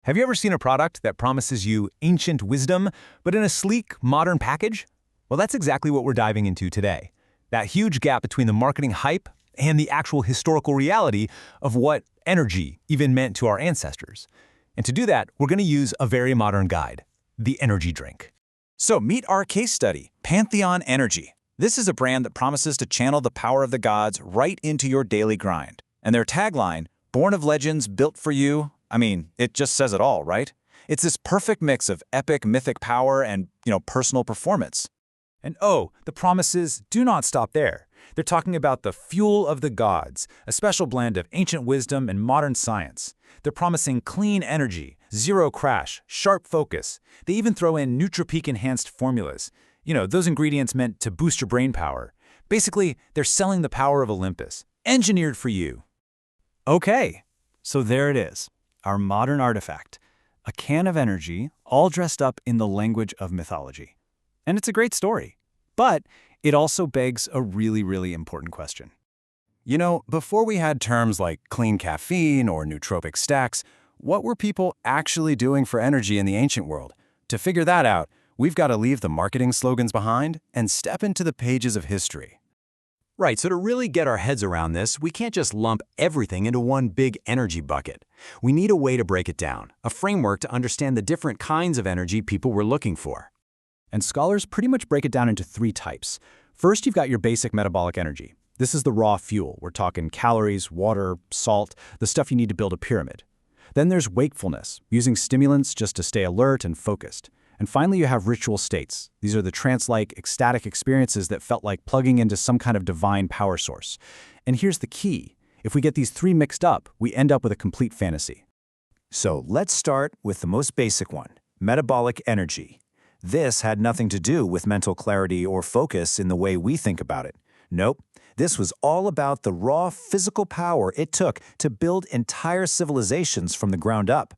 Have you ever seen a product that promises you ancient wisdom, but in a sleek, modern package? Well, that's exactly what we're diving into today. That huge gap between the marketing hype and the actual historical reality of what energy even meant to our ancestors. And to do that, we're going to use a very modern guide, the energy drink. So meet our case study, Pantheon Energy. This is a brand that promises to channel the power of the gods right into your daily grind. And their tagline, born of legends, built for you, it just says it all, right? It's this perfect mix of epic, mythic power and, personal performance. And the promises do not stop there. They're talking about the fuel of the gods, a special blend of ancient wisdom and modern science. They're promising clean energy, zero crash, sharp focus. They even throw in nootropic-enhanced formulas. Those ingredients meant to boost your brain power. Basically, they're selling the power of Olympus, engineered for you. Okay, so there it is, our modern artifact. A can of energy, all dressed up in the language of mythology. And it's a great story. But it also begs a really, really important question. Before we had terms like clean caffeine or nootropic stacks, what were people actually doing for energy in the ancient world? To figure that out, we've got to leave the marketing slogans behind and step into the pages of history. Right, so to really get our heads around this, we can't just lump everything into one big energy bucket. We need a way to break it down, a framework to understand the different kinds of energy people were looking for. And scholars pretty much break it down into three types. First, you've got your basic metabolic energy. This is the raw fuel. We're talking calories, water, salt, the stuff you need to build a pyramid. Then there's wakefulness, using stimulants just to stay alert and focused. And finally, you have ritual states. These are the trance-like, ecstatic experiences that felt like plugging into some kind of divine power source. And here's the key. If we get these three mixed up, we end up with a complete fantasy. So let's start with the most basic one, metabolic energy. This had nothing to do with mental clarity or focus in the way we think about it. Nope, this was all about the raw physical power it took to build entire civilizations from the ground up.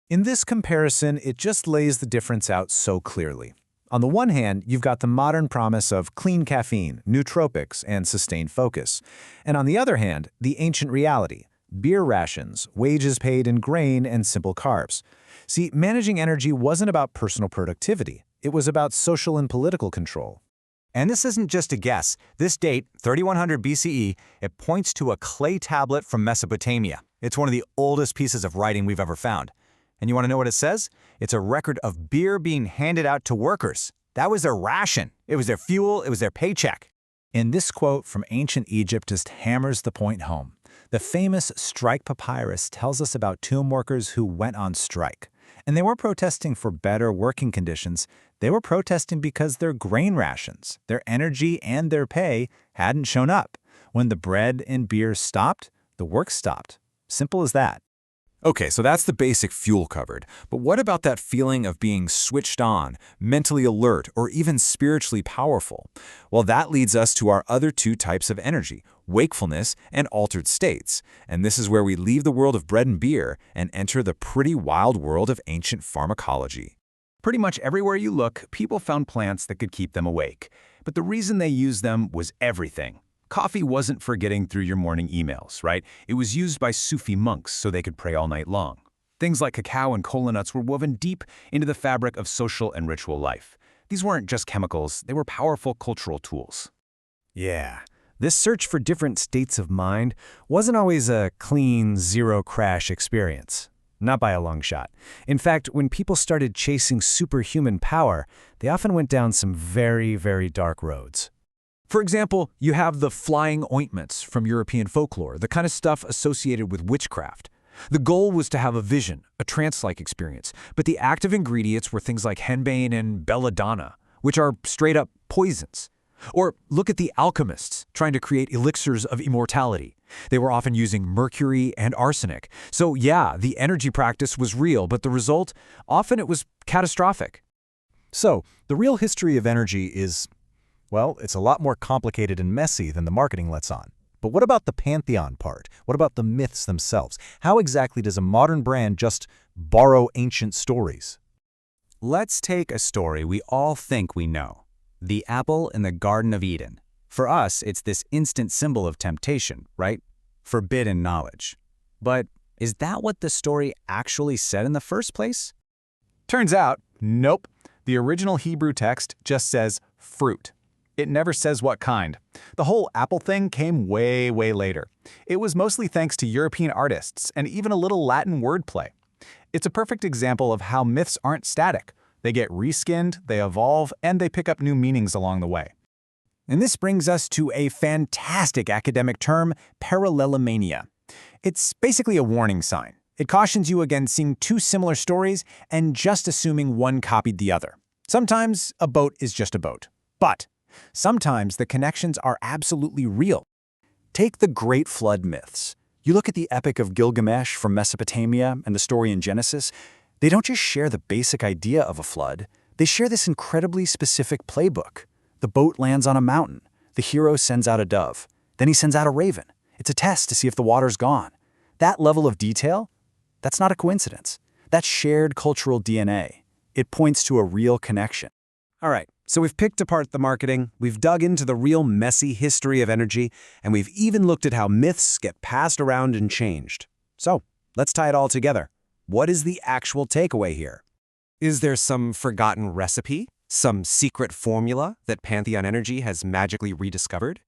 In this comparison, it just lays the difference out so clearly. On the one hand, you've got the modern promise of clean caffeine, nootropics, and sustained focus. And on the other hand, the ancient reality, beer rations, wages paid in grain, and simple carbs. See, managing energy wasn't about personal productivity. It was about social and political control. And this isn't just a guess. This date, 3100 BCE, it points to a clay tablet from Mesopotamia. It's one of the oldest pieces of writing we've ever found. And you want to know what it says? It's a record of beer being handed out to workers. That was their ration. It was their fuel. It was their paycheck. And this quote from ancient Egypt just hammers the point home. The famous strike papyrus tells us about tomb workers who went on strike. And they weren't protesting for better working conditions. They were protesting because their grain rations, their energy, and their pay hadn't shown up. When the bread and beer stopped, the work stopped. Simple as that. Okay, so that's the basic fuel covered. But what about that feeling of being switched on, mentally alert, or even spiritually powerful? Well, that leads us to our other two types of energy, wakefulness and altered states. And this is where we leave the world of bread and beer and enter the pretty wild world of ancient pharmacology. Pretty much everywhere you look, people found plants that could keep them awake. But the reason they used them was everything. Coffee wasn't for getting through your morning emails, right? It was used by Sufi monks so they could pray all night long. Things like cacao and kola nuts were woven deep into the fabric of social and ritual life. These weren't just chemicals, they were powerful cultural tools. Yeah, this search for different states of mind wasn't always a clean, zero-crash experience. Not by a long shot. In fact, when people started chasing superhuman power, they often went down some very, very dark roads. For example, you have the flying ointments from European folklore, the kind of stuff associated with witchcraft. The goal was to have a vision, a trance-like experience, but the active ingredients were things like henbane and belladonna, which are straight-up poisons. Or look at the alchemists trying to create elixirs of immortality. They were often using mercury and arsenic. So yeah, the energy practice was real, but the result, often it was catastrophic. So, the real history of energy is, well, it's a lot more complicated and messy than the marketing lets on. But what about the pantheon part? What about the myths themselves? How exactly does a modern brand just borrow ancient stories? Let's take a story we all think we know. The apple in the Garden of Eden. For us, it's this instant symbol of temptation, right? Forbidden knowledge. But Is that what the story actually said in the first place? Turns out, nope. The original Hebrew text just says fruit. It never says what kind. The whole apple thing came way, way later. It was mostly thanks to European artists and even a little Latin wordplay. It's a perfect example of how myths aren't static. They get reskinned, they evolve, and they pick up new meanings along the way. And this brings us to a fantastic academic term, parallelomania. It's basically a warning sign. It cautions you against seeing two similar stories and just assuming one copied the other. Sometimes a boat is just a boat. But sometimes the connections are absolutely real. Take the Great Flood myths. You look at the Epic of Gilgamesh from Mesopotamia and the story in Genesis, they don't just share the basic idea of a flood, they share this incredibly specific playbook. The boat lands on a mountain. The hero sends out a dove. Then he sends out a raven. It's a test to see if the water's gone. That level of detail, that's not a coincidence. That's shared cultural DNA. It points to a real connection. All right, so we've picked apart the marketing, we've dug into the real messy history of energy, and we've even looked at how myths get passed around and changed. So, let's tie it all together. What is the actual takeaway here? Is there some forgotten recipe? Some secret formula that Pantheon Energy has magically rediscovered?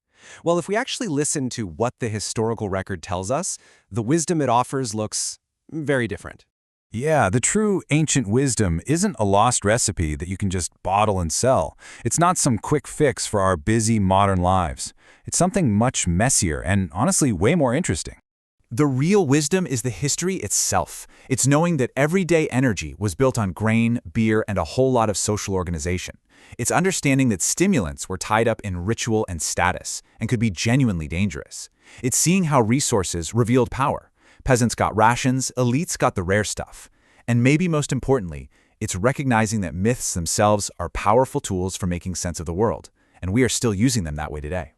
Well, if we actually listen to what the historical record tells us, the wisdom it offers looks very different. Yeah, the true ancient wisdom isn't a lost recipe that you can just bottle and sell. It's not some quick fix for our busy modern lives. It's something much messier and honestly way more interesting. The real wisdom is the history itself. It's knowing that everyday energy was built on grain, beer, and a whole lot of social organization. It's understanding that stimulants were tied up in ritual and status and could be genuinely dangerous. It's seeing how resources revealed power. Peasants got rations, elites got the rare stuff. And maybe most importantly, it's recognizing that myths themselves are powerful tools for making sense of the world, and we are still using them that way today.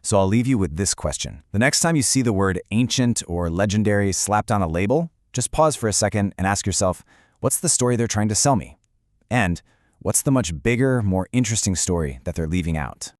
So I'll leave you with this question. The next time you see the word ancient or legendary slapped on a label, just pause for a second and ask yourself, what's the story they're trying to sell me? And what's the much bigger, more interesting story that they're leaving out?